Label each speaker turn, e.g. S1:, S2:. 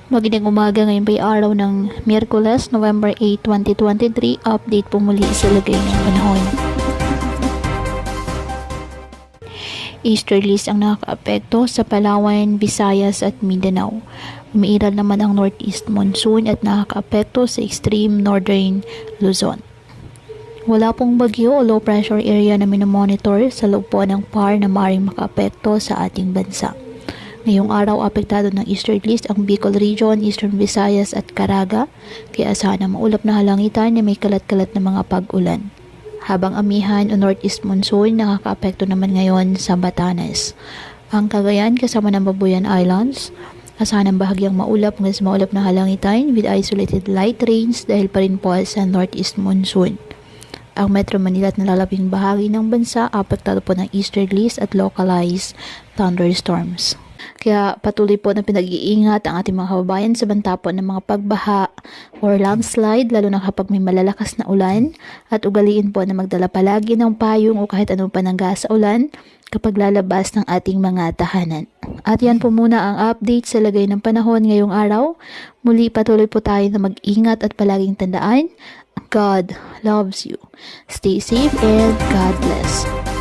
S1: Magandang umaga, ngayon ba'y araw ng Miyerkules, November 8, 2023. Update po muli sa lagay ng panahon. Easterlies ang nakakaapekto sa Palawan, Visayas at Mindanao. Umiiral naman ang northeast monsoon at nakakaapekto sa extreme northern Luzon. Wala pong bagyo o low pressure area na minomonitor sa loob po ng PAR na maaaring makaapekto sa ating bansa. Ngayong araw, apektado ng easterlies ang Bicol Region, Eastern Visayas at Caraga, kaya asahan ang maulap na halangitan na may kalat-kalat na mga pag-ulan. Habang amihan o northeast monsoon, nakakaapekto naman ngayon sa Batanes. Ang Cagayan kasama ng Babuyan Islands, asahan ang bahagyang maulap hanggang sa maulap na halangitan with isolated light rains dahil pa rin po sa northeast monsoon. Ang Metro Manila at nalalabing bahagi ng bansa, apektado po ng easterlies at localized thunderstorms. Kaya patuloy po na pinag-iingat ang ating mga kababayan sa banta po ng mga pagbaha or landslide, lalo na kapag may malalakas na ulan, at ugaliin po na magdala palagi ng payong o kahit anong panangga sa ulan kapag lalabas ng ating mga tahanan. At yan po muna ang update sa lagay ng panahon ngayong araw. Muli patuloy po tayo na mag-ingat at palaging tandaan, God loves you. Stay safe and God bless.